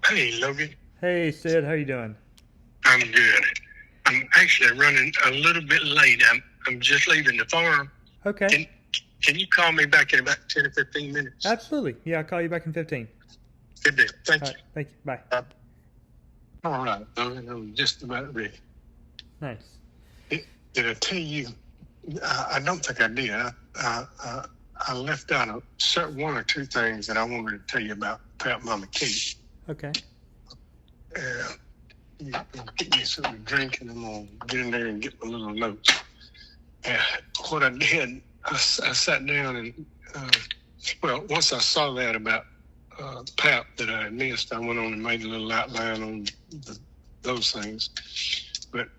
Hey, Logan. Hey Sid, how you doing? I'm good. I'm actually running a little bit late. I'm just leaving the farm. Okay, Can Can you call me back in about 10 or 15 minutes? absolutely. Yeah, I'll call you back in 15. Good deal. All Thank right, you. thank you. Bye. All right, Logan. I'm just about ready. Nice. Did I tell you? I don't think I did. I left out one or two things that I wanted to tell you about Mama Kate. Okay. Uh, you get me something to drink, and I'm gonna get in there and get my little notes. And what I did, I sat down and, once I saw that about PAP that I had missed, I went on and made a little outline on those things. But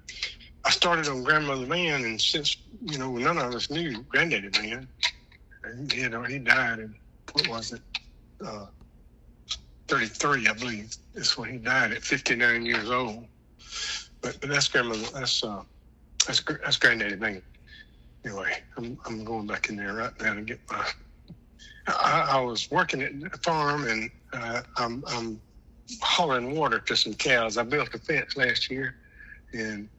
I started on Grandmother Mann, and since, none of us knew Granddaddy Mann, and, he died in, what was it, 33, I believe, is when he died at 59 years old. But that's Grandmother, that's Granddaddy Mann. Anyway, I'm going back in there right now to get my. I was working at the farm, and I'm hauling water to some cows. I built a fence last year, and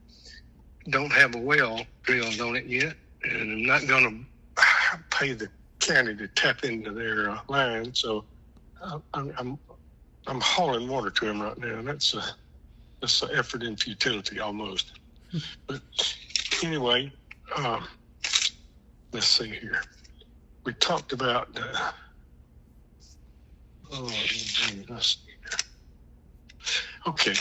don't have a well drilled on it yet, and I'm not going to pay the county to tap into their line. So I'm hauling water to them right now. That's an effort in futility almost. But anyway. Let's see here. We talked about. Let's see here. Okay.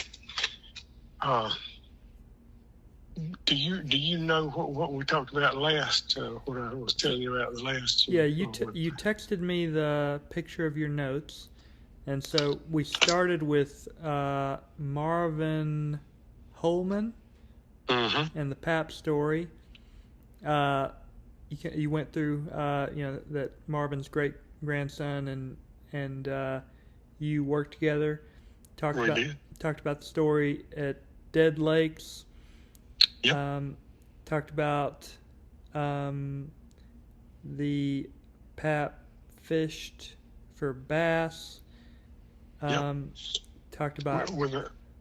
Do you know what we talked about last? What I was telling you about the last. Yeah, you texted me the picture of your notes, and so we started with Marvin Holman and the Pap story. You went through that Marvin's great grandson and you worked together. Talked about the story at Dead Lakes. Yep. Talked about the Pap fished for bass. Yep. Talked about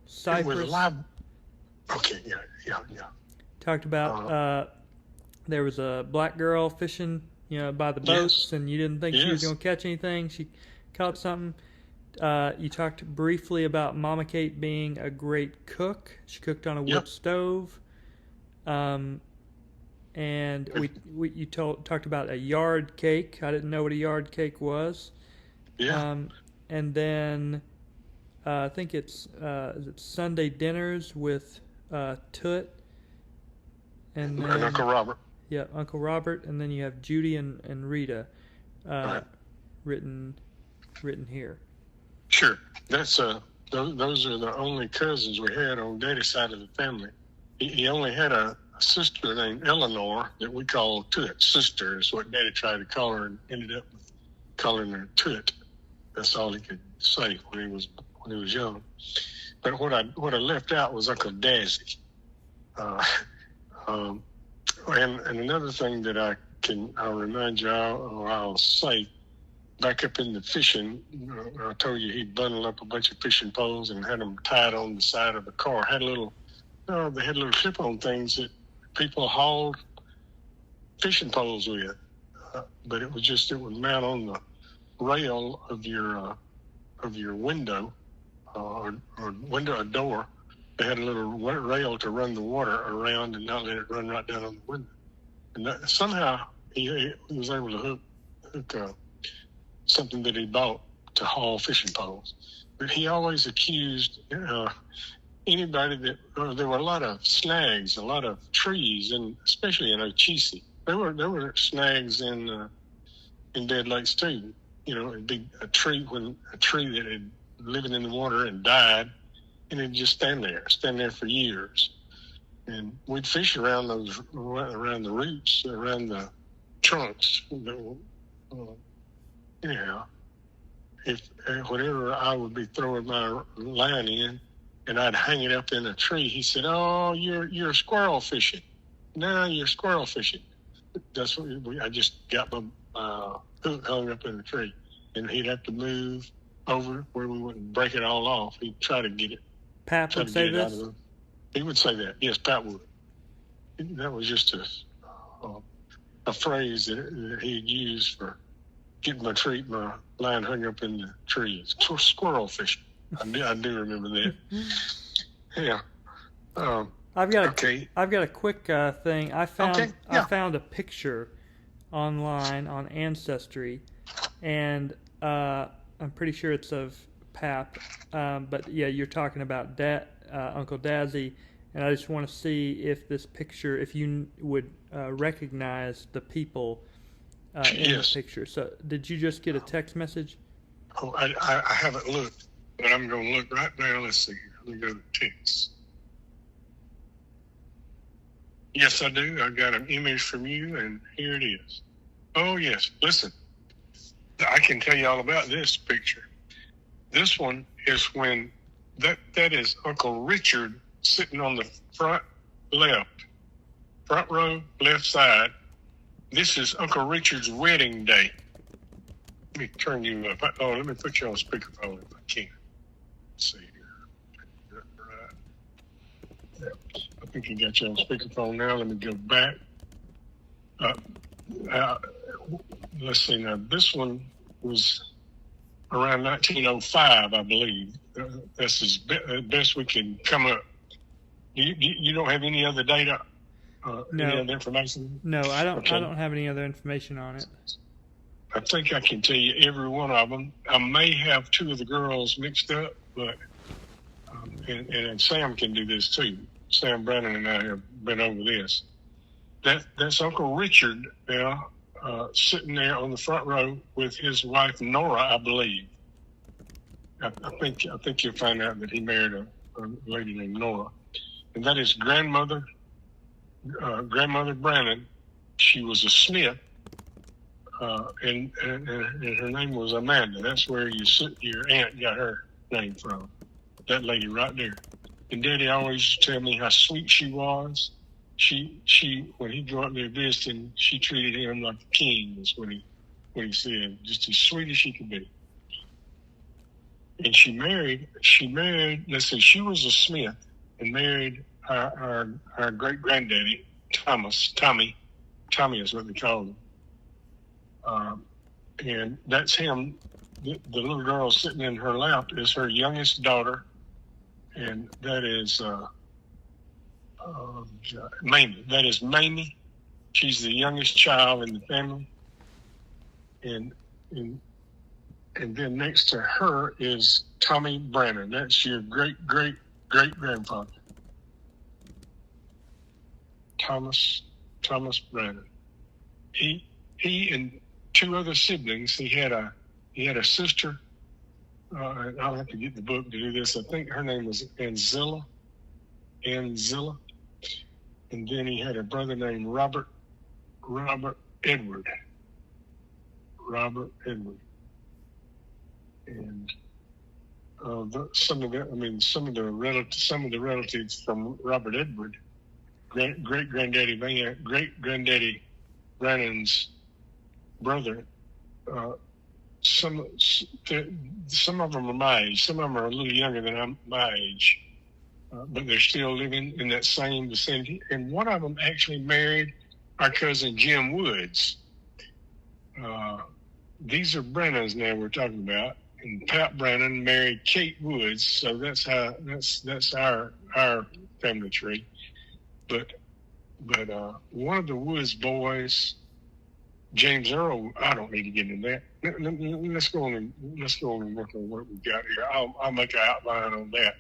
cypress. With a live. Okay. Yeah. Talked about there was a black girl fishing, by the boats, and you didn't think she was going to catch anything. She caught something. You talked briefly about Mama Kate being a great cook. She cooked on a wood stove. And you talked about a yard cake. I didn't know what a yard cake was. Yeah. And then I think it's is it Sunday dinners with Toot and Uncle Robert. Yeah, Uncle Robert, and then you have Judy and Rita right. written here. Sure. That's those are the only cousins we had on Daddy's side of the family. He only had a sister named Eleanor that we called Toot. Sister is what Daddy tried to call her, and ended up calling her Toot. That's all he could say when he was young. But what I left out was Uncle Dazzy. And another thing that I'll remind you, or I'll say, back up in the fishing, I told you he bundled up a bunch of fishing poles and had them tied on the side of the car. They had little clip-on things that people hauled fishing poles with, but it would mount on the rail of your window, or window or door. They had a little rail to run the water around and not let it run right down on the window. And somehow he was able to hook something that he bought to haul fishing poles. But he always accused anybody that there were a lot of snags, a lot of trees, and especially in Ochisi. There were snags in Dead Lakes too. A tree that had living in the water and died. And it'd just stand there for years. And we'd fish around the roots, around the trunks. Anyhow, whenever I would be throwing my line in, and I'd hang it up in a tree, he said, "Oh, you're squirrel fishing. No, you're squirrel fishing." That's what I just got my hook hung up in the tree, and he'd have to move over where we wouldn't break it all off. He'd try to get it. Pap would say this? He would say that. Yes, Pat would. That was just a phrase that he'd used for getting my line hung up in the trees. Squirrel fishing. I do remember that. Yeah. I've got a quick thing. I found a picture online on Ancestry, and I'm pretty sure it's of Pap. But yeah, you're talking about Uncle Dazzy, and I just want to see if this picture, if you would recognize the people in the picture. So, did you just get a text message? Oh, I haven't looked, but I'm going to look right now. Let's see. Let me go to text. Yes, I do. I got an image from you, and here it is. Oh, yes. Listen, I can tell you all about this picture. This one is when that is Uncle Richard sitting on the front row, left side. This is Uncle Richard's wedding day. Let me turn you up. Let me put you on speakerphone if I can. Let's see here. Right. I think you got you on speakerphone now. Let me go back. Let's see now. This one was around 1905, I believe. That's as best we can come up. You don't have any other data? No. Any other information? No, I don't. Okay. I don't have any other information on it. I think I can tell you every one of them. I may have two of the girls mixed up, but and Sam can do this too. Sam Brannon and I have been over this. That's Uncle Richard now, sitting there on the front row with his wife Nora, I believe. I think you'll find out that he married a lady named Nora, and that is grandmother Brannon. She was a Smith, and her name was Amanda. That's where your aunt got her name from. That lady right there. And Daddy always used to tell me how sweet she was. She when he'd go up there visiting, she treated him like a king. Is what he said, just as sweet as she could be. And she married. Let's see, she was a Smith and married our great granddaddy Tommy is what they called him. And that's him. The little girl sitting in her lap is her youngest daughter, and that is Mamie. That is Mamie. She's the youngest child in the family, and then next to her is Tommy Brannon. That's your great grandfather, Thomas Brannon. He and two other siblings. He had a sister. I'll have to get the book to do this. I think her name was Anzilla. And then he had a brother named Robert Edward. And some of the relatives from Robert Edward, great granddaddy Brannon's brother. Some of them are my age. Some of them are a little younger than my age, but they're still living in that same vicinity. And one of them actually married our cousin Jim Woods. These are Brannons now we're talking about. And Pat Brannon married Kate Woods, so that's our family tree. But one of the Woods boys, James Earl, I don't need to get into that. Let's go on and work on what we've got here. I'll make an outline on that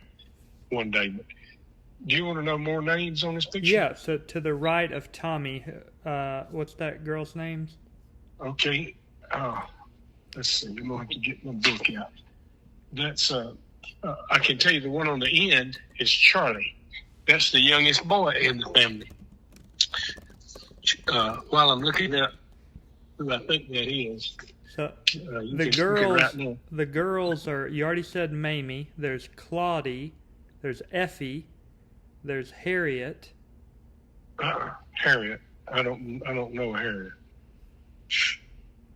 one day. But do you want to know more names on this picture? Yeah. So to the right of Tommy, what's that girl's name? Okay. Let's see. I'm gonna have to get my book out. That's I can tell you the one on the end is Charlie. That's the youngest boy in the family. While I'm looking at who I think that is. So the girls are. You already said Mamie. There's Claudie. There's Effie. There's Harriet. Harriet. I don't know Harriet.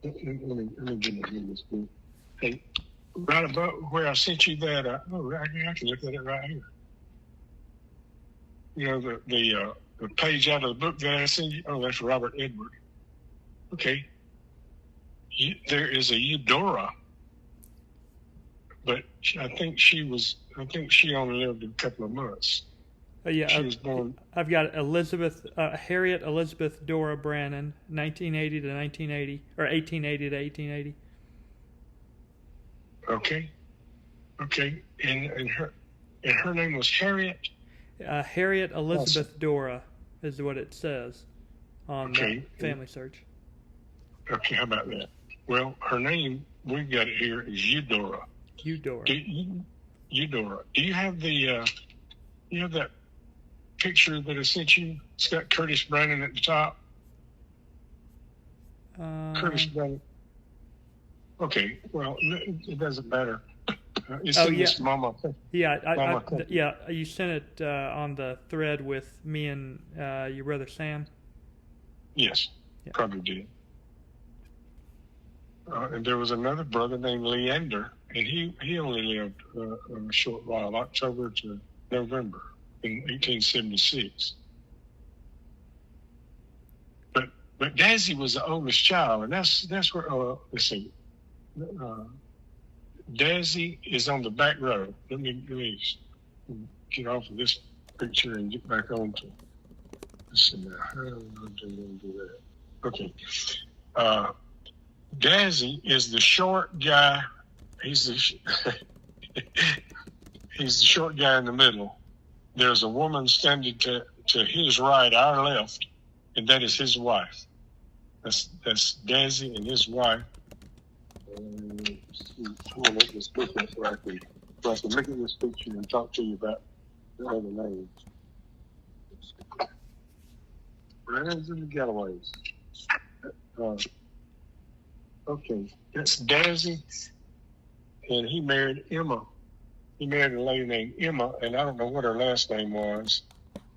Let me get this book. Hey, right above where I sent you that. I can look at it right here. You know, the page out of the book that I sent you. Oh, that's Robert Edward. Okay. There is a Eudora, but I think she only lived a couple of months. Yeah, she was born. I've got Harriet Elizabeth Dora Brannon, 1980 to 1980, or 1880 to 1880. Okay, and her name was Harriet. Harriet Elizabeth Dora is what it says on the Family Search. Okay, how about that? Well, her name, we've got it here, is Eudora. Eudora. Eudora. Do you have that picture that I sent you? It's got Curtis Brannon at the top. Curtis Brannon. Okay, well, it doesn't matter. It's in this mama. Yeah, you sent it on the thread with me and your brother Sam. Yes, probably did. And there was another brother named Leander, and he only lived a short while, October to November in 1876. But Dazzy was the oldest child, and that's where let's see. Dazzy is on the back row. Let me get off of this picture and get back on to. Let's see now. How am I going to do that? Okay. Dazzy is the short guy. He's the short guy in the middle. There's a woman standing to his right, our left, and that is his wife. That's Dazzy and his wife. I'm gonna make this picture so I can look at this picture and talk to you about the other names. Brannons and the Galloways. Okay, that's Dazzy, and he married Emma. He married a lady named Emma, and I don't know what her last name was.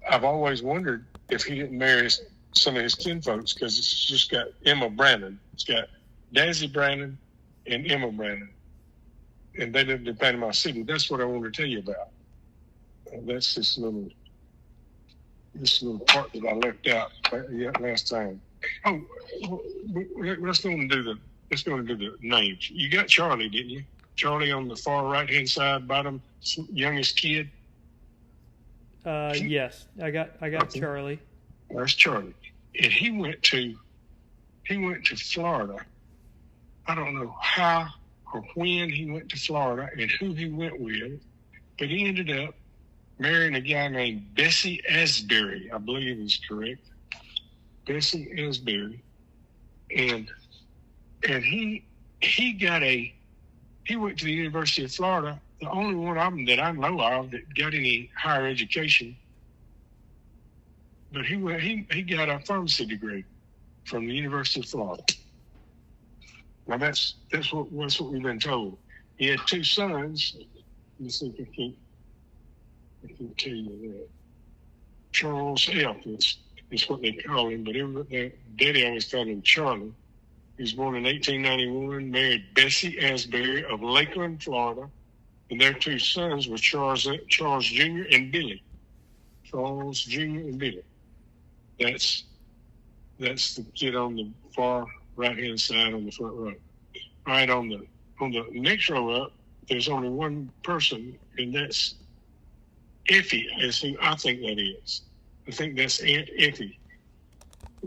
I've always wondered if he didn't marry some of his kinfolks, because it's just got Emma Brannon. It's got Dazzy Brannon and Emma Brannon, and they lived in Panama City. That's what I wanted to tell you about. That's this little part that I left out last time. Oh, let's go and do the names. You got Charlie, didn't you? Charlie on the far right-hand side, bottom, youngest kid. Yes, I got Charlie. That's Charlie, and he went to Florida. I don't know how or when he went to Florida and who he went with, but he ended up marrying a guy named Bessie Asbury, I believe is correct. Bessie Asbury, and he went to the University of Florida, the only one of them that I know of that got any higher education. But he got a pharmacy degree from the University of Florida. Now that's what we've been told. He had two sons. Let me see if I can tell you that. Charles F. is what they call him, but their daddy always called him Charlie. He was born in 1891, married Bessie Asbury of Lakeland, Florida, and their two sons were Charles Jr. and Billy. Charles Jr. and Billy. That's the kid on the far right-hand side on the front row. All right, on the next row up, there's only one person, and that's Effie, is who I think that is. I think that's Aunt Effie.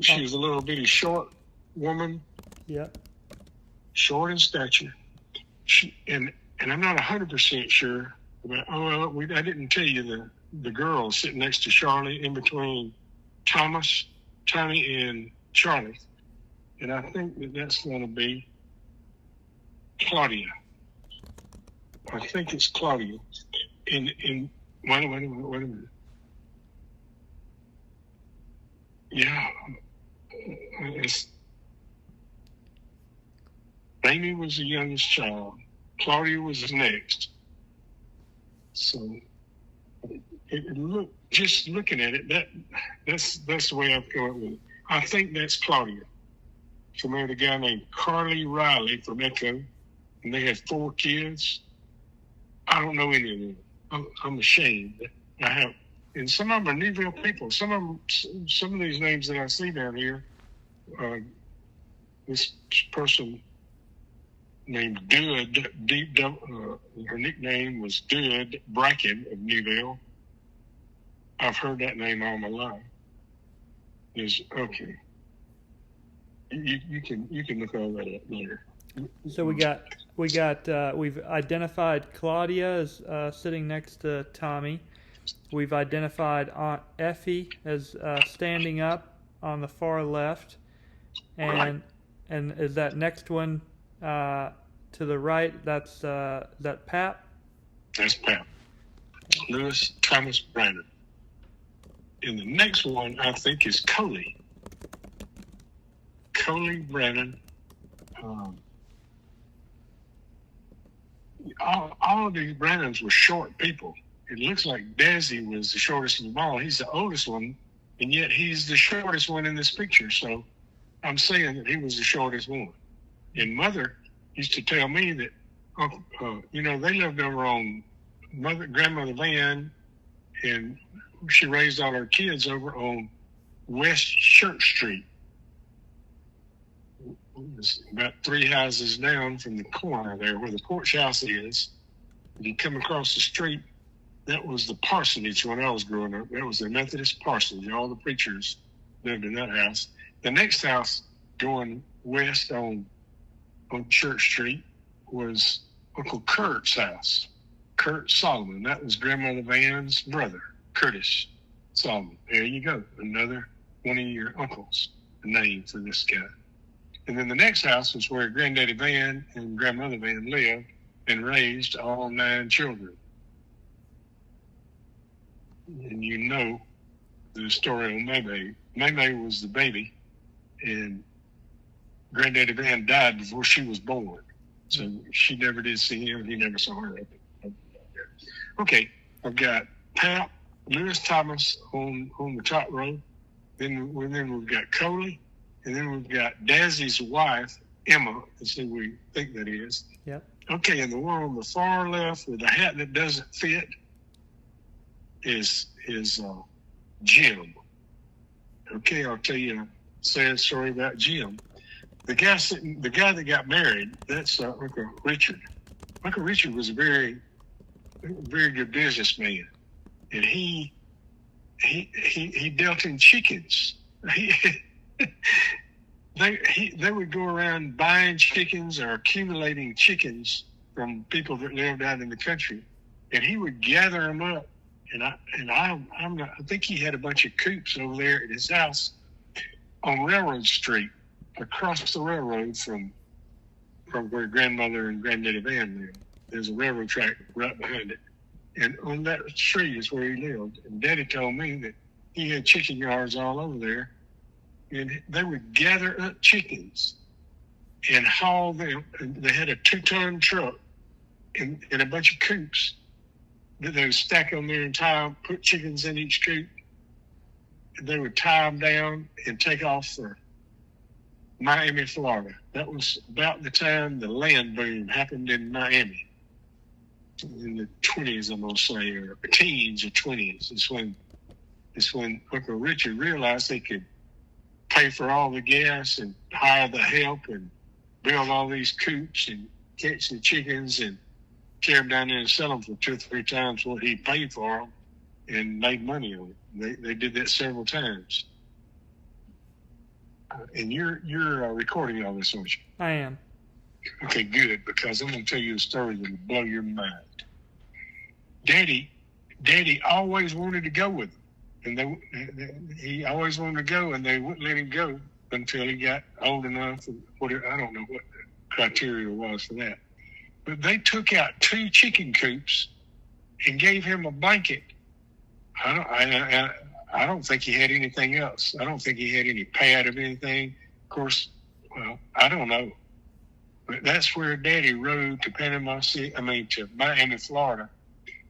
She's a little bitty short woman. Yep. Short in stature. And I'm not 100% sure about. I didn't tell you the girl sitting next to Charlie, in between Tommy and Charlie, and I think that's going to be Claudia. I think it's Claudia. Wait a minute. Yeah, Amy was the youngest child. Claudia was next. So it looked, just looking at it, that's the way I've come up with it. I think that's Claudia. She married a guy named Carly Riley from Echo, and they had 4 kids. I don't know any of them. I'm ashamed. I have, and some of them are Newville people. Some of these names that I see down here, this person named Dud, her nickname was Dud Bracken of Newville. I've heard that name all my life. Okay. You can look all that up later. So we've identified Claudia as sitting next to Tommy. We've identified Aunt Effie as standing up on the far left, and is that next one to the right? That's that Pap. That's Pap. Lewis Thomas Brannon. And the next one I think is Coley. Coley Brannon. All of these Brannons were short people. It looks like Desi was the shortest of them all. He's the oldest one, and yet he's the shortest one in this picture. So I'm saying that he was the shortest one. And Mother used to tell me that, they lived over on Grandmother Van, and she raised all her kids over on West Church Street. It's about 3 houses down from the corner there where the porch house is. If you come across the street, that was the parsonage when I was growing up. That was the Methodist parsonage. All the preachers lived in that house. The next house going west on Church Street was Uncle Kurt's house, Kurt Solomon. That was Grandmother Van's brother, Curtis Solomon. There you go. Another one of your uncles, the name for this guy. And then the next house was where Granddaddy Van and Grandmother Van lived and raised all 9 children. And you know the story on Maymay. Maymay was the baby, and Granddaddy Van died before she was born. So she never did see him. He never saw her. Okay, I've got Pap, Lewis Thomas on the top row. Then we've got Coley. And then we've got Dazzy's wife, Emma. That's who we think that is. Yeah. Okay, and the one on the far left with the hat that doesn't fit is Jim. Okay, I'll tell you a sad story about Jim. The guy that got married, that's Uncle Richard. Uncle Richard was a very, very good businessman, and he dealt in chickens. They would go around buying chickens or accumulating chickens from people that lived out in the country, and he would gather them up. And I think he had a bunch of coops over there at his house on Railroad Street, across the railroad from where Grandmother and Granddaddy Van lived. There's a railroad track right behind it, and on that street is where he lived. And Daddy told me that he had chicken yards all over there. And they would gather up chickens and haul them. And they had a 2-ton truck and a bunch of coops that they would stack on there and tie them, put chickens in each coop. And they would tie them down and take off for Miami, Florida. That was about the time the land boom happened in Miami. In the 20s, I'm going to say, or teens or 20s. It's when Uncle Richard realized they could pay for all the gas and hire the help and build all these coops and catch the chickens and carry them down there and sell them for 2 or 3 times what he paid for them and made money on it. They did that several times. And you're recording all this, aren't you? I am. Okay, good, because I'm going to tell you a story that will blow your mind. Daddy always wanted to go with them. And he always wanted to go, and they wouldn't let him go until he got old enough. I don't know what the criteria was for that. But they took out 2 chicken coops and gave him a blanket. I don't think he had anything else. I don't think he had any pad of anything. Of course, well, I don't know. But that's where Daddy rode to to Miami, Florida.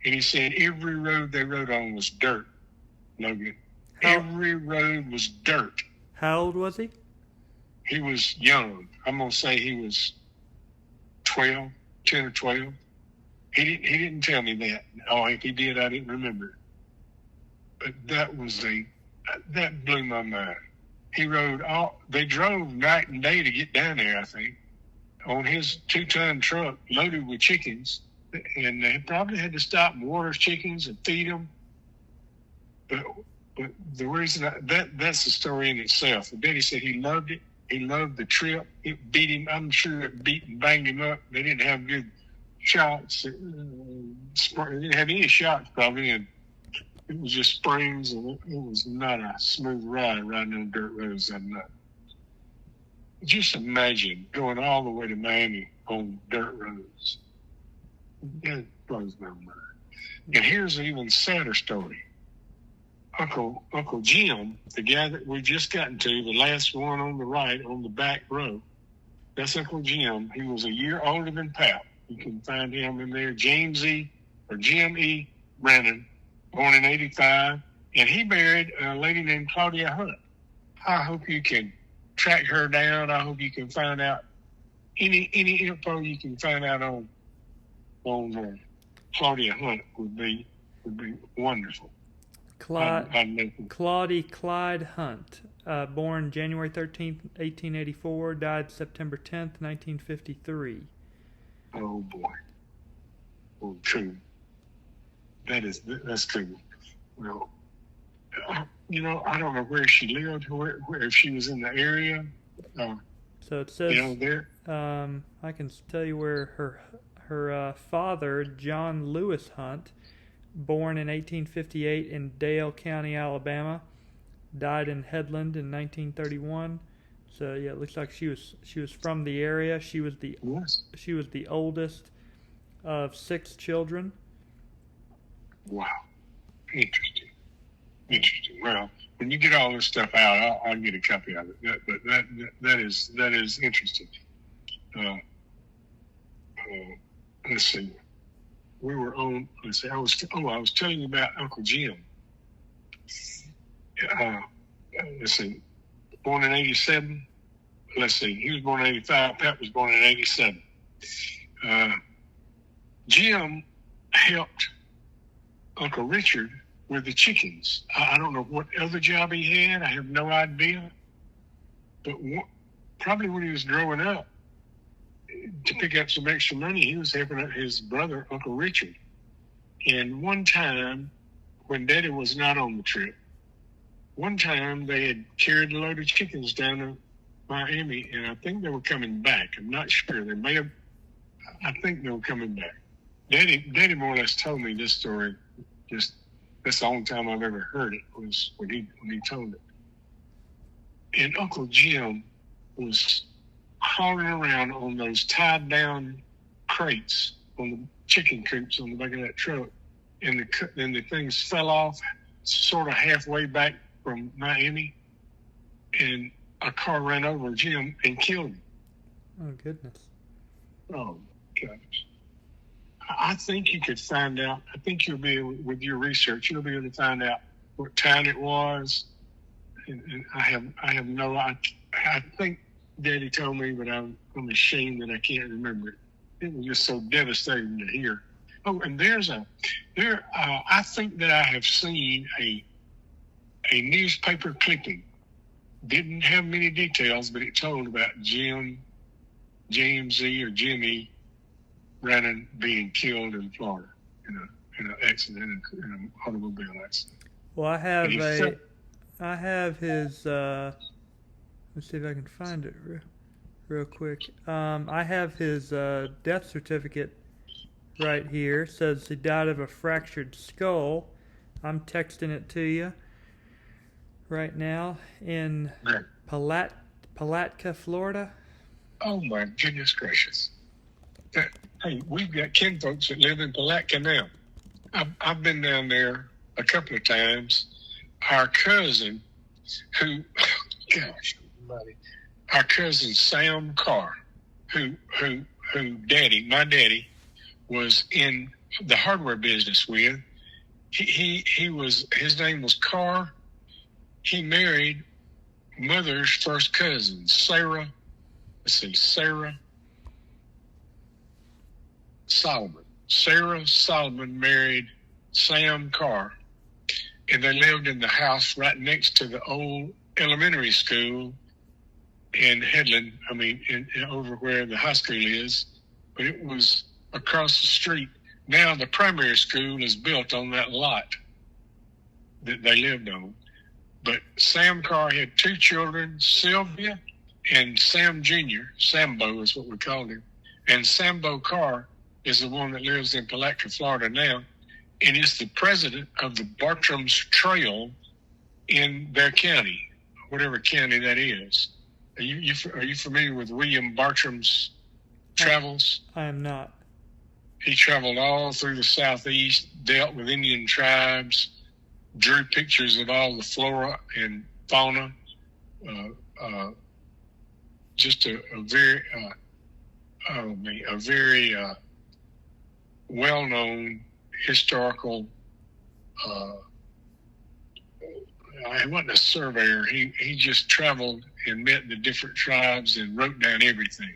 And he said every road they rode on was dirt. No good. Every road was dirt. How old was he? He was young. I'm going to say he was 12. 10 or 12. He didn't tell me that. Oh, if he did, I didn't remember it. But that blew my mind. They drove night and day to get down there, I think, on his 2-ton truck loaded with chickens. And they probably had to stop and water chickens and feed them. But the reason that's the story in itself. And Daddy said he loved it. He loved the trip. It beat him. I'm sure it beat and banged him up. They didn't have good shots. They didn't have any shots probably. And it was just springs, and it was not a smooth ride riding on dirt roads that night. Just imagine going all the way to Miami on dirt roads. That blows my mind. And here's an even sadder story. Uncle Jim, the guy that we just gotten to, the last one on the right on the back row, that's Uncle Jim. He was a year older than Pap. You can find him in there. Jim E. Brannon, born in 85, and he married a lady named Claudia Hunt. I hope you can track her down. I hope you can find out any info you can find out on Claudia Hunt would be wonderful. Clyde Hunt, born January 13th, 1884, died September 10th, 1953. Oh boy. Oh, true. That's true. Well, I don't know where she lived, where if she was in the area. So it says, there. I can tell you where her father, John Lewis Hunt, born in 1858 in Dale County, Alabama, died in Headland in 1931. So yeah, it looks like she was from the area. She was the oldest of 6 children. Wow, interesting. Well, when you get all this stuff out, I'll get a copy of it. But that is interesting. Let's see. We were on. Let's see. I was telling you about Uncle Jim. Let's see. Born in 87. Let's see. He was born in 85. Pat was born in 87. Jim helped Uncle Richard with the chickens. I don't know what other job he had. I have no idea. But probably when he was growing up, to pick up some extra money, he was helping his brother, Uncle Richard. And one time, when Daddy was not on the trip, one time they had carried a load of chickens down to Miami, and I think they were coming back. I'm not sure. I think they were coming back. Daddy more or less told me this story. That's the only time I've ever heard it was when he told it. And Uncle Jim was hauling around on those tied down crates on the chicken coops on the back of that truck, and the things fell off sort of halfway back from Miami, and a car ran over Jim and killed him. Oh goodness! Oh gosh! I think you could find out. I think you'll be able, with your research, you'll be able to find out what town it was. And I have no. I think Daddy told me, but I'm ashamed that I can't remember it. It was just so devastating to hear. Oh, and I think that I have seen a newspaper clipping. Didn't have many details, but it told about James E. or Jimmy Brannon being killed in Florida in an accident, in an automobile accident. Well, I have his. Let's see if I can find it real quick. I have his death certificate right here. It says he died of a fractured skull. I'm texting it to you right now in Palatka, Florida. Oh my goodness gracious! Hey, we've got kinfolks that live in Palatka now. I've been down there a couple of times. Our cousin, our cousin Sam Carr, who my daddy was in the hardware business with. His name was Carr. He married Mother's first cousin, Sarah. Let's see, Sarah. Solomon. Sarah Solomon married Sam Carr, and they lived in the house right next to the old elementary school in Headland. I mean, over where the high school is, but it was across the street. Now the primary school is built on that lot that they lived on. But Sam Carr had two children, Sylvia and Sam Jr. Sambo is what we called him. And Sambo Carr is the one that lives in Palatka, Florida now, and is the president of the Bartram's Trail in their county, whatever county that is. Are you familiar with William Bartram's travels? I am not. He traveled all through the Southeast, dealt with Indian tribes, drew pictures of all the flora and fauna. Just a very well-known historical. He wasn't a surveyor. He just traveled and met the different tribes and wrote down everything.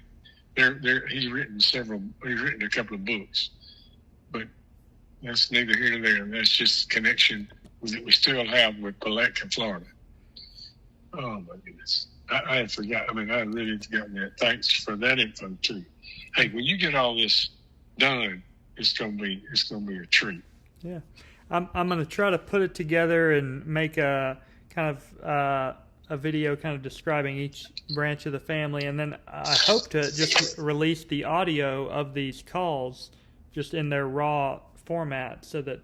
He's written a couple of books, but that's neither here nor there. That's just connection that we still have with Palatka, Florida. Oh my goodness. I had forgot. I mean, I really had forgotten that. Thanks for that info too. Hey, when you get all this done, it's gonna be a treat. Yeah. I'm gonna try to put it together and make a kind of a video kind of describing each branch of the family, and then I hope to just release the audio of these calls just in their raw format, so that,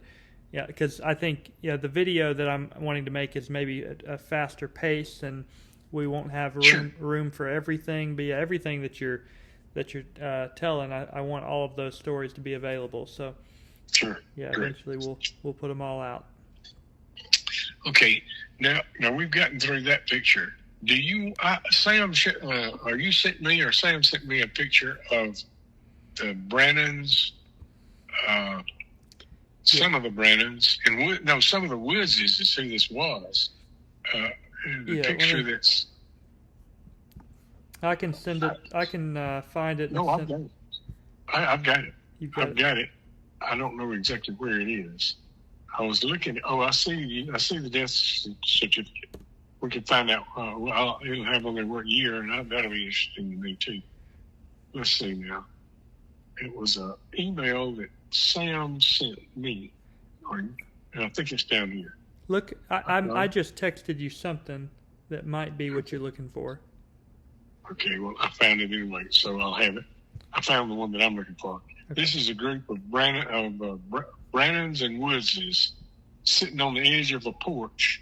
yeah, because I think, yeah, the video that I'm wanting to make is maybe a faster pace, and we won't have room for everything. But yeah, everything that you're telling, I want all of those stories to be available. So sure, yeah, eventually we'll put them all out. Okay, now we've gotten through that picture. Do you, Sam? Are you sent me, or Sam sent me a picture of the Brannons? Some of the Brannons, and some of the Woodses is who this was. The picture that's. I can send it. I can find it. No, I've got it. I've got it. I've got it. I don't know exactly where it is. I was looking. Oh, I see the death certificate. We can find out. It'll have on there what year, and that'll be interesting to me too. Let's see now. It was an email that Sam sent me, and I think it's down here. Look, I just texted you something that might be what you're looking for. Okay, well, I found it anyway, so I'll have it. I found the one that I'm looking for. Okay. This is a group of Brannons and Woodses sitting on the edge of a porch.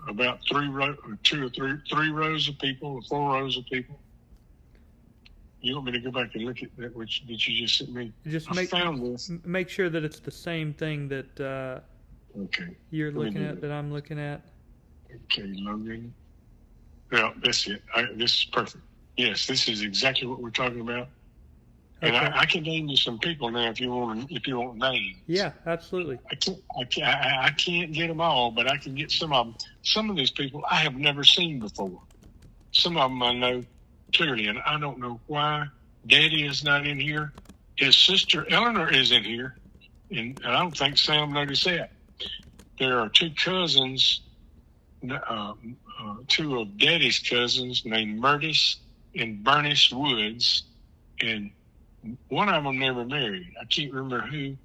About three rows of people, or 4 rows of people. You want me to go back and look at that that you just sent me? Found this. Make sure that it's the same thing that you're looking at, that I'm looking at. Okay, Logan. No, that's it. This is perfect. Yes, this is exactly what we're talking about. And I can name you some people now if you want names. Yeah, absolutely. I can't get them all, but I can get some of them. Some of these people I have never seen before. Some of them I know clearly, and I don't know why Daddy is not in here. His sister Eleanor is in here, and I don't think Sam noticed that. There are two cousins, two of Daddy's cousins named Murtis and Bernice Woods, and one of them never married. I can't remember who.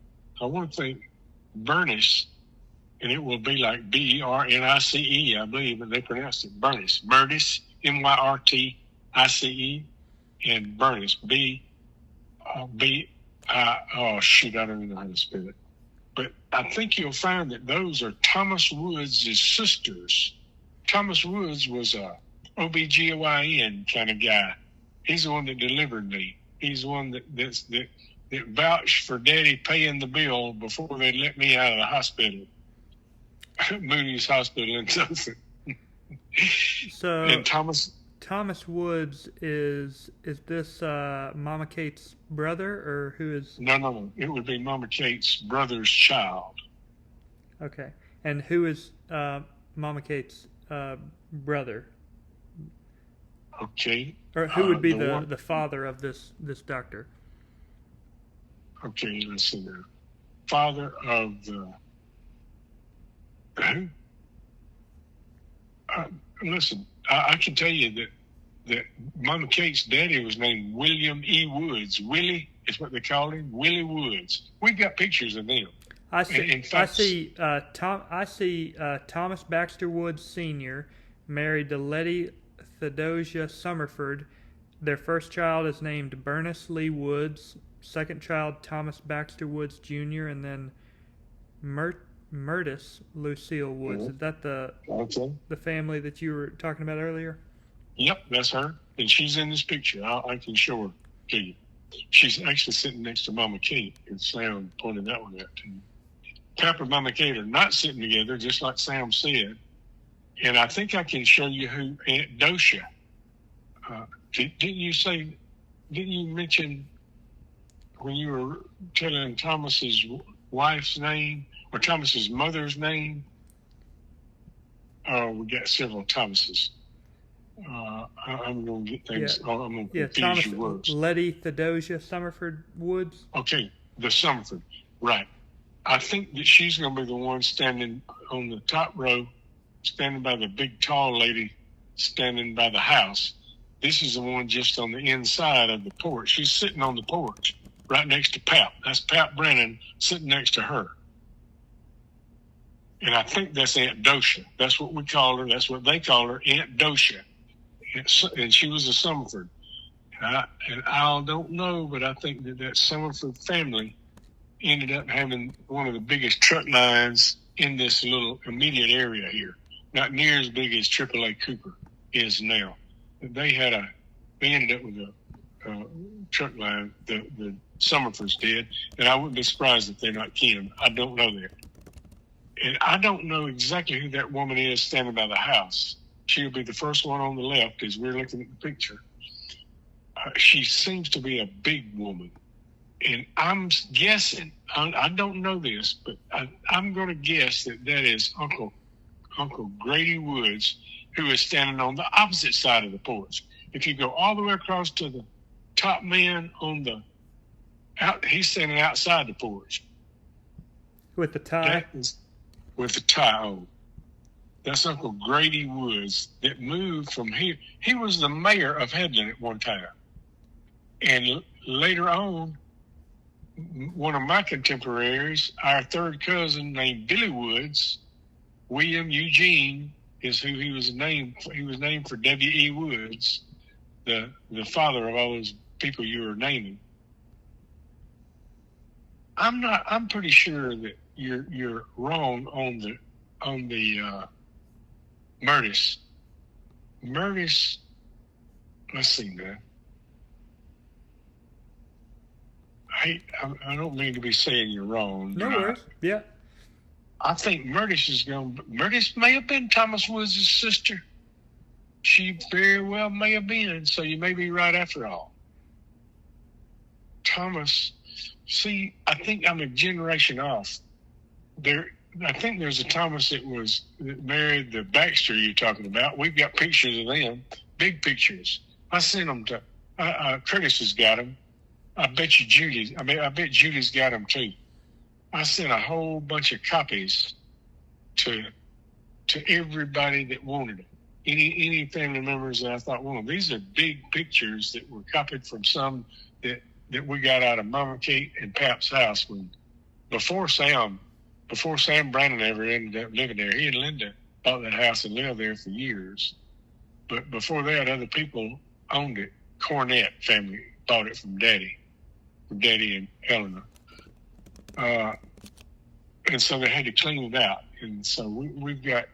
I want to think Bernice, and it will be like Bernice, I believe, but they pronounced it Bernice. Murtis, Myrtice, and Bernice, oh shoot, I don't even know how to spell it. But I think you'll find that those are Thomas Woods' sisters. Thomas Woods was a OBGYN kind of guy. He's the one that delivered me. He's the one that vouched for Daddy paying the bill before they let me out of the hospital, Moody's Hospital in Tulsa. So, and Thomas Woods is this Mama Kate's brother, or who is? No. It would be Mama Kate's brother's child. Okay, and who is Mama Kate's brother? Okay. Or who would be the father of this doctor? Okay, let's see now. Father of the who? Listen, I can tell you that Mama Kate's daddy was named William E. Woods. Willie is what they called him, Willie Woods. We've got pictures of them. I see Thomas Baxter Woods Sr. married to Letty Theodosia Summerford. Their first child is named Bernice Lee Woods. Second child, Thomas Baxter Woods Jr. And then Murtis Lucille Woods. Mm-hmm. Is that the family that you were talking about earlier? Yep, that's her. And she's in this picture. I can show her to you. She's actually sitting next to Mama Kate, and Sam pointed that one out to me. Pap and Mama Kate are not sitting together, just like Sam said. And I think I can show you who Aunt Dosha. Didn't you mention when you were telling Thomas's wife's name or Thomas's mother's name? We got several Thomases. I'm going to get things. Yeah. I'm going to confuse your words. Letty Theodosia Summerford Woods. Okay, the Summerford, right. I think that she's going to be the one standing on the top row, standing by the big tall lady standing by the house. This is the one just on the inside of the porch. She's sitting on the porch right next to Pap. That's Pap Brannon sitting next to her. And I think that's Aunt Dosha. That's what we call her. That's what they call her, Aunt Dosha. And she was a Summerford. And I don't know, but I think that Summerford family ended up having one of the biggest truck lines in this little immediate area here. Not near as big as AAA Cooper is now. They ended up with a truck line. The Summerfords did, and I wouldn't be surprised if they're not kin. I don't know that. And I don't know exactly who that woman is standing by the house. She'll be the first one on the left as we're looking at the picture. She seems to be a big woman. And I'm guessing, I don't know this, but I'm going to guess that is Uncle Grady Woods, who is standing on the opposite side of the porch. If you go all the way across to the top man he's standing outside the porch. With the tie? With the tie on. That's Uncle Grady Woods that moved from here. He was the mayor of Headland at one time. And later on, one of my contemporaries, our third cousin named Billy Woods, William Eugene is who he was named. He was named for W.E. Woods, the father of all those people you were naming. I'm pretty sure that you're wrong on the Murtis. Murtis, let's see now. I don't mean to be saying you're wrong. No worries. Yeah. I think Murtis may have been Thomas Woods' sister. She very well may have been, so you may be right after all. Thomas, see, I think I'm a generation off. I think there's a Thomas that married the Baxter you're talking about. We've got pictures of them, big pictures. I sent them to, Curtis has got them. I bet Judy's got them too. I sent a whole bunch of copies to everybody that wanted them. Any family members that I thought, well, these are big pictures that were copied from some that we got out of Mama Kate and Pap's house before Sam Brannon ever ended up living there. He and Linda bought that house and lived there for years. But before that, other people owned it. Cornett family bought it from Daddy and Eleanor. And so they had to clean it out. And so we've got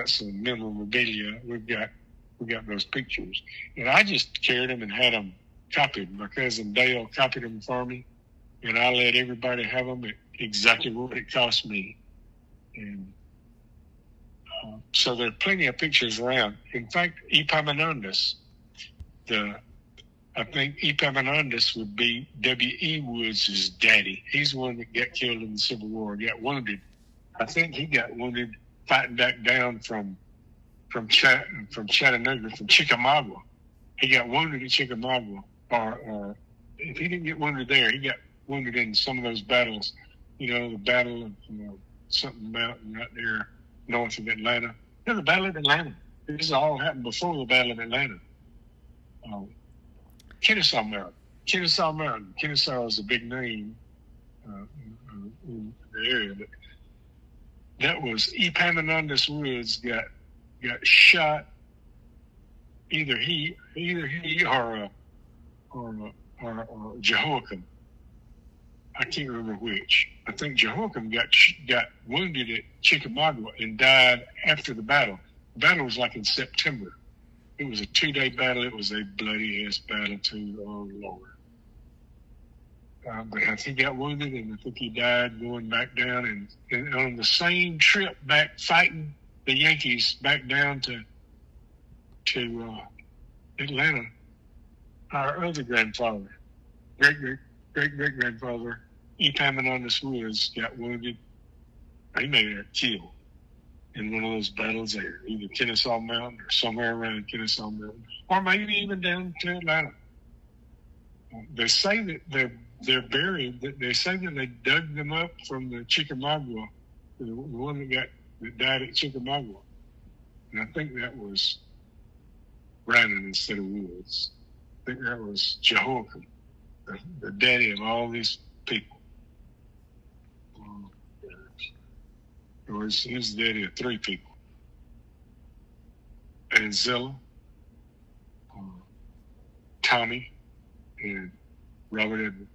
some memorabilia. We've got those pictures. And I just carried them and had them copied. My cousin Dale copied them for me. And I let everybody have them at exactly what it cost me. And so there are plenty of pictures around. In fact, Epaminondas, I think Epaminondas would be W.E. Woods' daddy. He's the one that got killed in the Civil War, got wounded. I think he got wounded fighting back down from Chattanooga, from Chickamauga. He got wounded at Chickamauga, or if he didn't get wounded there, he got wounded in some of those battles. The Battle of something mountain right there north of Atlanta. Yeah, the Battle of Atlanta. This all happened before the Battle of Atlanta. Kennesaw Mountain. Kennesaw is a big name in the area. But that was Epaminondas Woods got shot. Either he or Jehoiakim. I can't remember which. I think Jehoiakim got wounded at Chickamauga and died after the battle. The battle was like in September. It was a 2-day battle. It was a bloody-ass battle, too. Oh, Lord. But I think he got wounded, and I think he died going back down. And on the same trip back fighting the Yankees back down to Atlanta, our other grandfather, great-great-great-great-grandfather, Epaminondas Woods, got wounded. He may have got killed in one of those battles there, either Kennesaw Mountain or somewhere around Kennesaw Mountain, or maybe even down to Atlanta. They say that they're buried. They say that they dug them up from the Chickamauga, the one that died at Chickamauga, and I think that was Brannon instead of Woods. I think that was Jehoiakim, the daddy of all these people. He's the daddy of 3 people. And Zilla, Tommy, and Robert Edmond.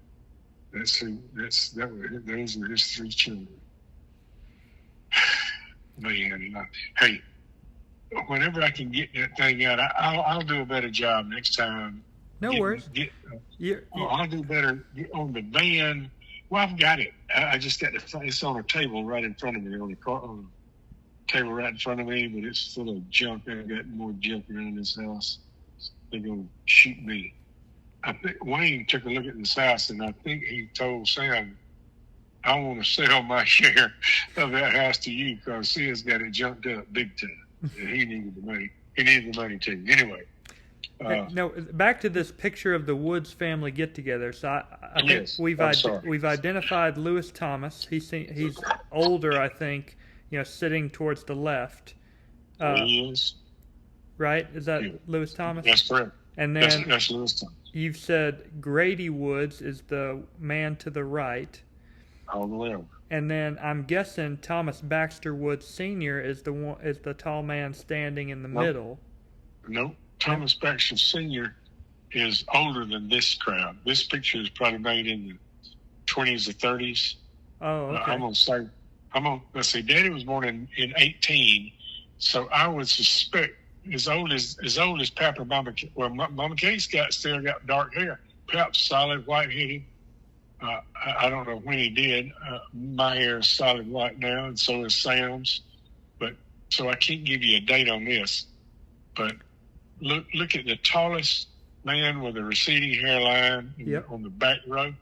Those were his 3 children. Man, hey, whenever I can get that thing out, I'll do a better job next time. No worries. I'll do better on the band. Well, I've got it. I just got it's on a table right in front of me, on a table right in front of me, but it's full of junk. I've got more junk around this house. They're going to shoot me. I think Wayne took a look at this house, and I think he told Sam, I want to sell my share of that house to you because Sid's got it junked up big time. And he needed the money. He needed the money, too. Anyway. No, back to this picture of the Woods family get-together. So I think we've identified Lewis Thomas. He's older, I think. Sitting towards the left. He is. Right? Is that Lewis Thomas? That's correct. And then that's Lewis Thomas. You've said Grady Woods is the man to the right. All the way over. And then I'm guessing Thomas Baxter Woods Sr. is the tall man standing in the middle. Nope. Thomas Baxter Sr. is older than this crowd. This picture is probably made in the 20s or 30s. Oh, okay. Let's see, Daddy was born in 18, so I would suspect as old as Papa Mama. Well, Mama Kate's still got dark hair. Pap's solid white-headed. I don't know when he did. My hair is solid white now, and so is Sam's. But so I can't give you a date on this. But look at the tallest man with a receding hairline on the back row.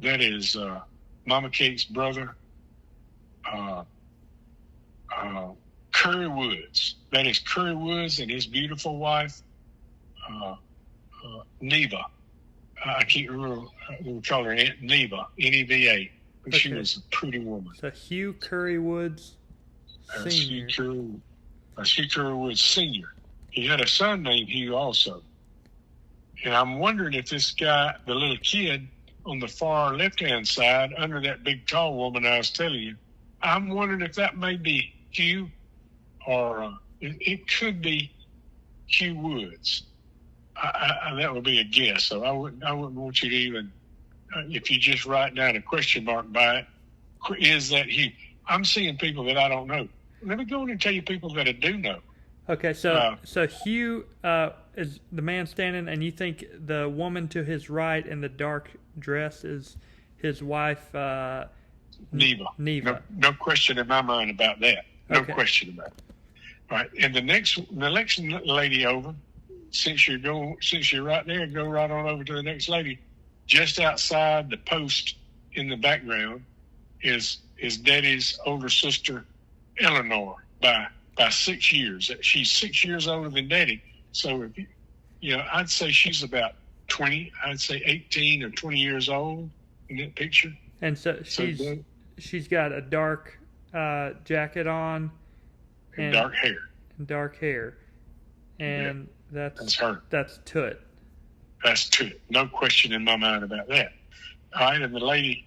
That is Mama Kate's brother, Curry Woods. That is Curry Woods and his beautiful wife, Neva. I can't remember. We call her Aunt Neva, N-E-V-A. But she was a pretty woman. So Hugh Curry Woods Sr. Hugh Curry Woods Sr. He had a son named Hugh also. And I'm wondering if this guy, the little kid on the far left-hand side, under that big tall woman I was telling you, I'm wondering if that may be Hugh, or it could be Hugh Woods. That would be a guess. So I wouldn't want you to even, if you just write down a question mark by it, is that Hugh? I'm seeing people that I don't know. Let me go on and tell you people that I do know. Okay, so Hugh is the man standing, and you think the woman to his right in the dark dress is his wife, Neva. No question in my mind about that. No question about it. All right, and the next lady over, since you're right there, go right on over to the next lady. Just outside the post in the background is Daddy's older sister, Eleanor, by 6 years. She's 6 years older than Daddy. So if I'd say she's about 20. I'd say 18 or 20 years old. in that picture. And so she's got a dark jacket on and dark hair. Dark hair. And that's her. That's Toot. That's Toot. No question in my mind about that. All right, and the lady.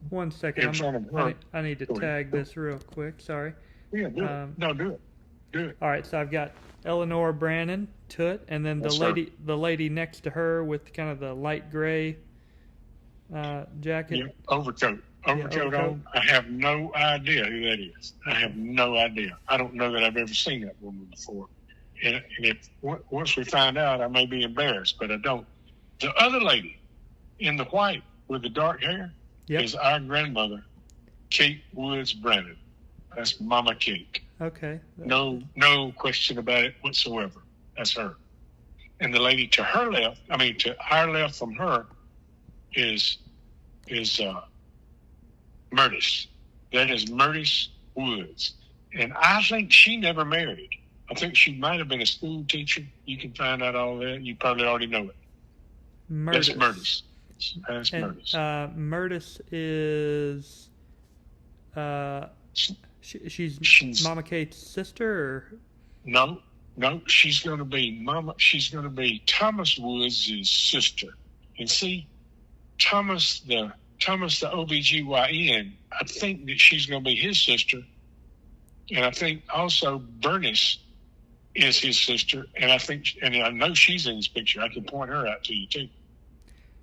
One second. In front of her. I need to tag this real quick. Sorry. Yeah, do it. No, do it. Do it. All right, so I've got Eleanor Brannon, Toot, and then the lady next to her with kind of the light gray jacket. Yeah, overcoat on. I have no idea who that is. I have no idea. I don't know that I've ever seen that woman before. And if once we find out, I may be embarrassed, but I don't. The other lady in the white with the dark hair is our grandmother, Kate Woods Brannon. That's Mama Kate. Okay. No question about it whatsoever. That's her. And the lady to her left, to our left from her, is Murtis. That is Murtis Woods. And I think she never married. I think she might have been a school teacher. You can find out all that. You probably already know it. Murtis. That's Murtis. That's Murtis. Murtis is she's Mama Kate's sister, or? No, she's going to be Thomas Woods' sister. And see, Thomas the OBGYN, I think that she's going to be his sister. And I think also Bernice is his sister. And I know she's in this picture. I can point her out to you too.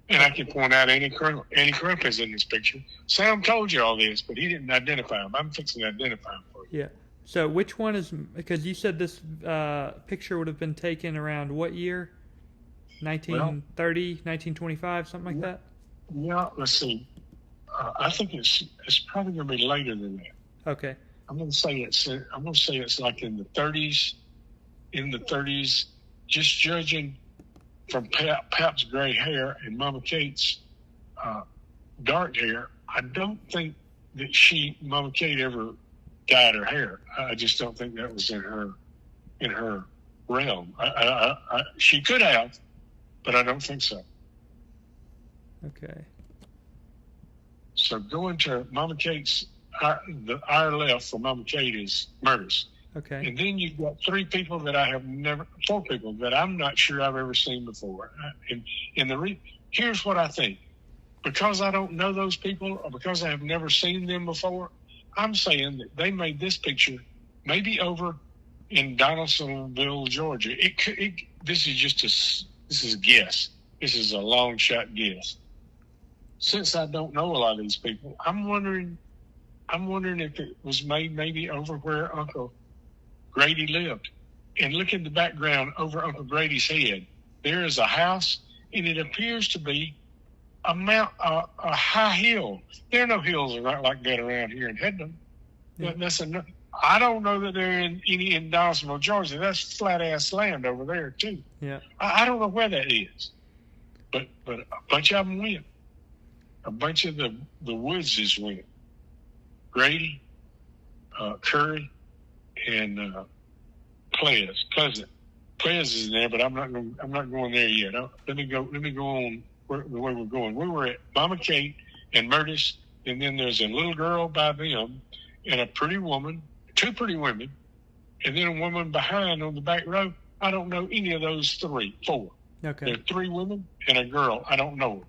And I can point out Annie Crump is in this picture. Sam told you all this, but he didn't identify him. I'm fixing to identify him for you. Yeah. So which one is, because you said this picture would have been taken around what year? 1930, 1925, something like that? Yeah, let's see. I think it's probably going to be later than that. Okay. I'm going to say it's like in the 30s. In the 30s, just judging from Pap's gray hair and Mama Kate's dark hair, I don't think that Mama Kate ever dyed her hair. I just don't think that was in her realm. She could have, but I don't think so. Okay. So going to Mama Kate's, our left for Mama Kate is Murtis. Okay. And then you've got four people that I'm not sure I've ever seen before. Here's what I think. Because I don't know those people, or because I have never seen them before, I'm saying that they made this picture maybe over in Donaldsonville, Georgia. This is a guess. This is a long shot guess. Since I don't know a lot of these people, I'm wondering if it was made maybe over where Uncle Grady lived. And look in the background over Uncle Grady's head. There is a house, and it appears to be a high hill. There are no hills like that around here in Headland. Yeah. I don't know that they're in Dawsonville, Georgia. That's flat ass land over there too. Yeah. I don't know where that is, but a bunch of them went. A bunch of the Woodses went. Grady, Curry, and Pleasant. Pleasant is in there, but I'm not going there yet. Let me go on the way we're going. We were at Mama Kate and Murtis, and then there's a little girl by them, and a pretty woman, two pretty women, and then a woman behind on the back row. I don't know any of those four. Okay. There are three women and a girl. I don't know.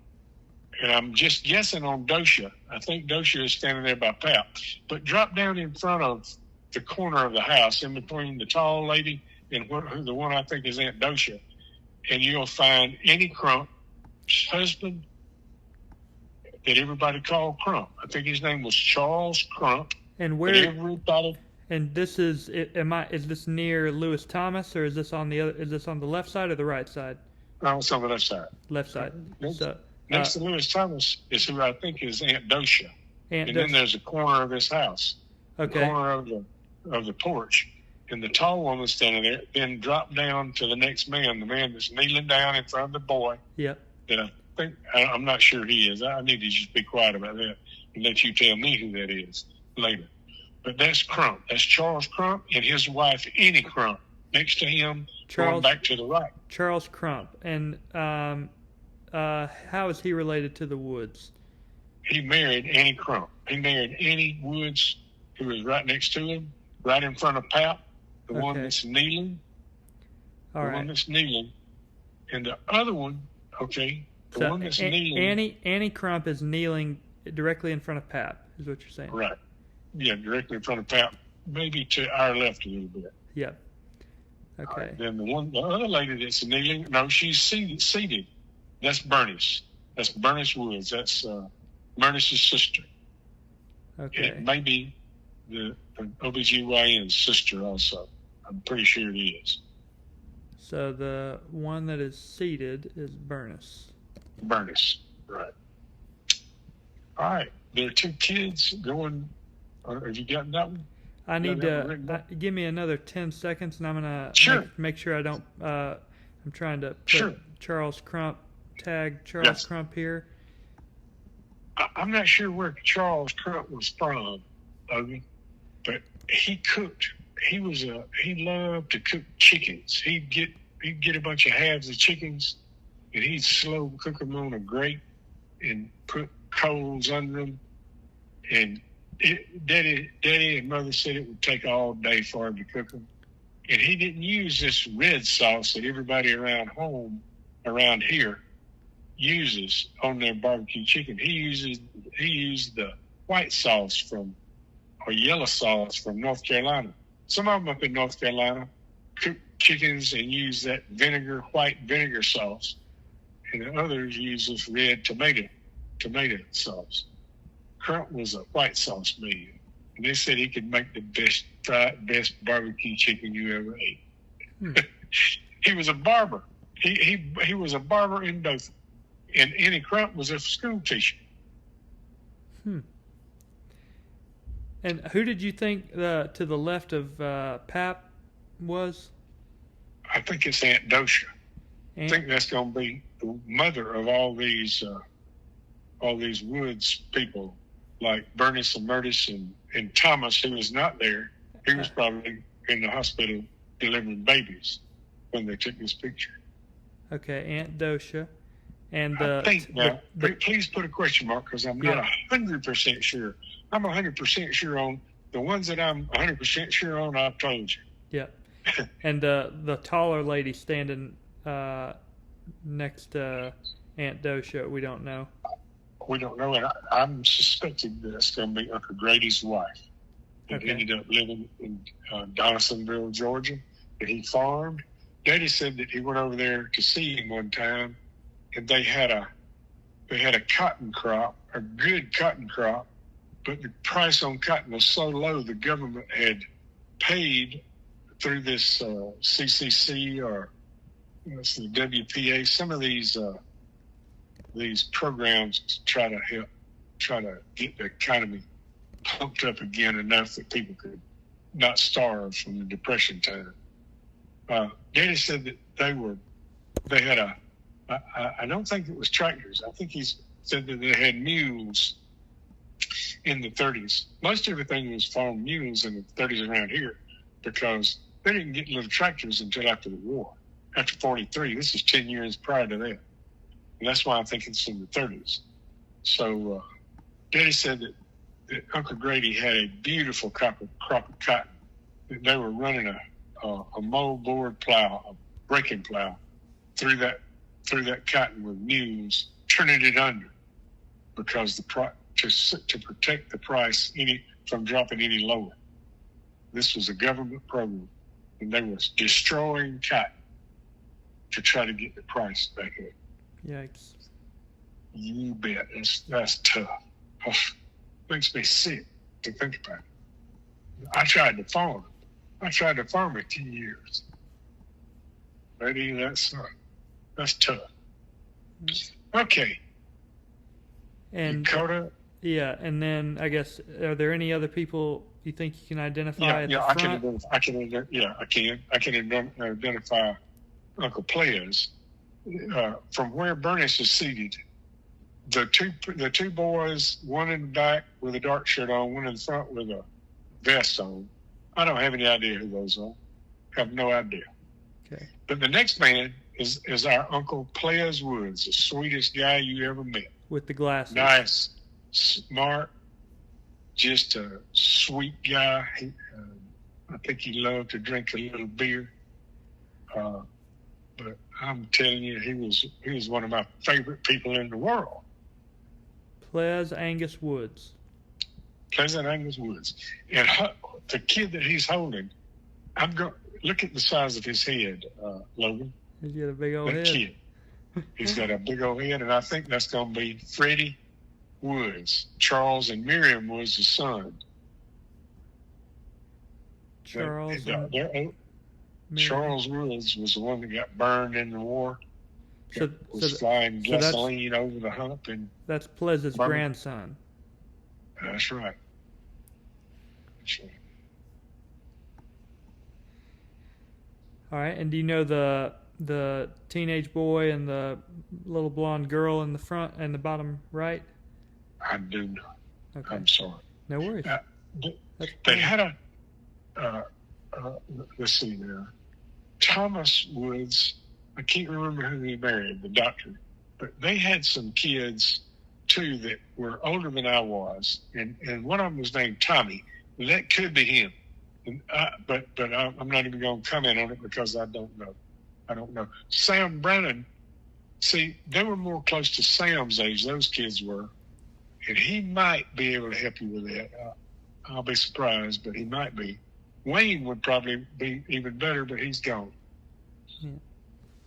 And I'm just guessing on Dosha. I think Dosha is standing there by Pap. But drop down in front of the corner of the house, in between the tall lady and the one I think is Aunt Dosha, and you'll find Annie Crump's husband that everybody called Crump. I think his name was Charles Crump. And where? Everybody. And this is is this near Lewis Thomas, or is this on the left side or the right side? No, it's on the left side. Left side. Next to Lewis Thomas is who I think is Aunt Dosha. Then there's a corner of this house. Okay. The corner of the porch. And the tall woman standing there, then drop down to the next man, the man that's kneeling down in front of the boy. Yeah. That I'm not sure he is. I need to just be quiet about that and let you tell me who that is later. But that's Crump. That's Charles Crump and his wife, Annie Crump, next to him, going back to the right. Charles Crump. And how is he related to the Woods? He married Annie Crump. He married Annie Woods, who was right next to him, right in front of Pap, the one that's kneeling. All right. One that's kneeling. And the other one, the one that's kneeling. Annie Crump is kneeling directly in front of Pap, is what you're saying. Right. Yeah, directly in front of Pap, maybe to our left a little bit. Yeah. Okay. Right. Then the other lady that's kneeling, no, she's seated. That's Bernice. That's Bernice Woods. That's Bernice's sister. Okay. It may be the OBGYN's sister also. I'm pretty sure it is. So the one that is seated is Bernice. Bernice, right. All right. There are two kids going. Have you gotten that one? I need to give me another 10 seconds, and I'm gonna make sure I don't. I'm trying to put Charles Crump, tag Charles Crump here. I'm not sure where Charles Crump was from, but he cooked. He loved to cook chickens. He'd get a bunch of halves of chickens, and he'd slow cook them on a grate and put coals under them. And Daddy and Mother said it would take all day for him to cook them. And he didn't use this red sauce that everybody around here uses on their barbecue chicken. He used the white sauce or yellow sauce from North Carolina. Some of them up in North Carolina cook chickens and use that white vinegar sauce, and the others use this red tomato sauce. Crump was a white sauce man, and they said he could make the best barbecue chicken you ever ate. He was a barber. He was a barber in Dothan, and Annie Crump was a school teacher. And who did you think to the left of Pap was? I think it's Aunt Dosha. I think that's going to be the mother of all these Woods people, like Bernice and Murtis and Thomas, who was not there. He was probably in the hospital delivering babies when they took this picture. Okay, Aunt Dosha. And please put a question mark, because I'm not 100% sure. I'm 100% sure on the ones that I'm 100% sure on. I've told you. Yeah. And the taller lady standing next to Aunt Dosha, we don't know. We don't know, and I'm suspecting that it's going to be Uncle Grady's wife. He ended up living in Donaldsonville, Georgia, and he farmed. Daddy said that he went over there to see him one time, and they had a cotton crop, a good cotton crop, but the price on cotton was so low, the government had paid through this CCC or the WPA, some of these programs to try to get the economy pumped up again enough that people could not starve from the Depression time. Daddy said that they had I don't think it was tractors. I think he said that they had mules in the 30s. Most everything was farm mules in the 30s around here, because they didn't get little tractors until after the war, after 43. This is 10 years prior to that. And that's why I think it's in the 30s. So Daddy said that Uncle Grady had a beautiful crop of cotton. They were running a moldboard plow, a breaking plow, through that cotton with mules, turning it under, because to protect the price from dropping any lower. This was a government program, and they were destroying cotton to try to get the price back up. Yikes! You bet. That's tough. Oh, makes me sick to think about it. I tried to farm for 10 years. Lady, that's tough. Okay. And Dakota. Yeah, and then I guess, are there any other people you think you can identify at the front? I can identify Uncle Players. From where Bernice is seated, the two boys, one in the back with a dark shirt on, one in the front with a vest on. I don't have any idea who those are. I have no idea. Okay. But the next man is our Uncle Ples Woods, the sweetest guy you ever met. With the glasses. Nice, smart, just a sweet guy. I think he loved to drink a little beer. But I'm telling you, he was one of my favorite people in the world. Ples Angus Woods. Pleasant Angus Woods. And the kid that he's holding, I'm going look at the size of his head, Logan. He's got a big old head. Kid. He's got a big old head, and I think that's going to be Freddie Woods, Charles and Miriam Woods' son. Charles Woods was the one that got burned in the war. Flying gasoline over the hump, and that's Ples's grandson. That's right. All right, and do you know the teenage boy and the little blonde girl in the front and the bottom right? I do not. Okay. I'm sorry. No worries. They had let's see now. Thomas Woods, I can't remember who he married, the doctor, but they had some kids too that were older than I was, and one of them was named Tommy. That could be him, but I'm not even going to comment on it because I don't know. Sam Brannon, see, they were more close to Sam's age, those kids were, and he might be able to help you with that. I'll be surprised, but he might be. Wayne would probably be even better, but he's gone. Yeah.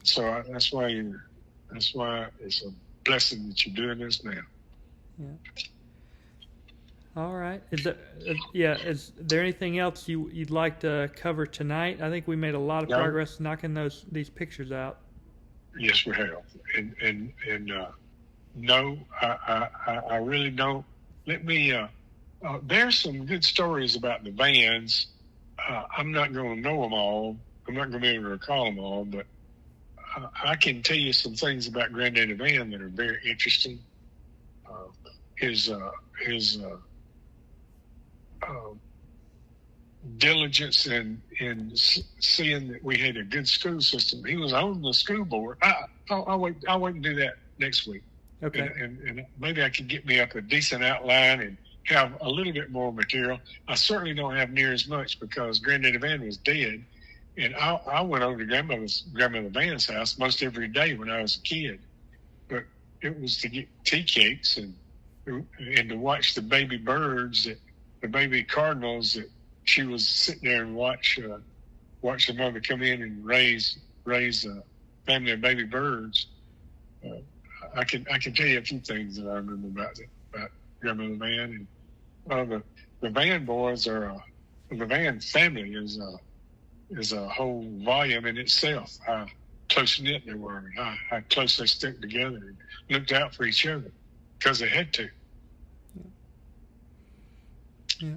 So that's why it's a blessing that you're doing this now. Yeah. All right. Is there anything else you'd like to cover tonight? I think we made a lot of progress knocking these pictures out. Yes, we have. And no, I really don't. Let me. There's some good stories about the vans. I'm not going to know them all. I'm not going to be able to recall them all, but I can tell you some things about Granddaddy Van that are very interesting. His diligence in seeing that we had a good school system. He was on the school board. I'll wait and do that next week. Okay. And maybe I can get me up a decent outline and have a little bit more material. I certainly don't have near as much because Granddaddy Van was dead. And I went over to Grandmother Van's house most every day when I was a kid. But it was to get tea cakes and to watch the baby birds, the baby cardinals that she was sitting there and watch the mother come in and raise a family of baby birds. I can tell you a few things that I remember about Grandmother Van. And the Van boys the Van family is a whole volume in itself. How close knit they were, and how close they stuck together and looked out for each other because they had to. Yeah.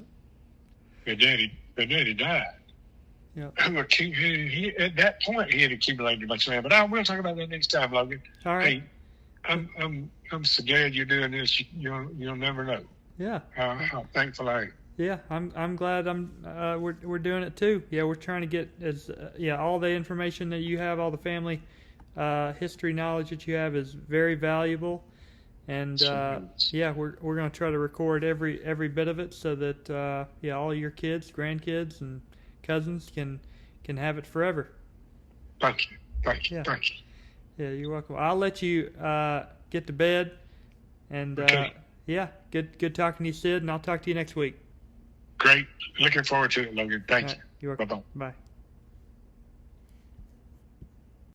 Their daddy died. Yeah. He at that point he had accumulated much land, but I will talk about that next time, Logan. All right. Hey, I'm so glad you're doing this. You'll never know. Yeah. How thankful I am. Yeah, I'm glad we're doing it too. Yeah, we're trying to get all the information that you have, all the family history knowledge that you have is very valuable, and we're going to try to record every bit of it so that all your kids, grandkids, and cousins can have it forever. Thank you. Yeah, you're welcome. I'll let you get to bed, and okay. Good talking to you, Sid, and I'll talk to you next week. Great. Looking forward to it, Logan. Thank you. You're welcome. Bye-bye. Bye.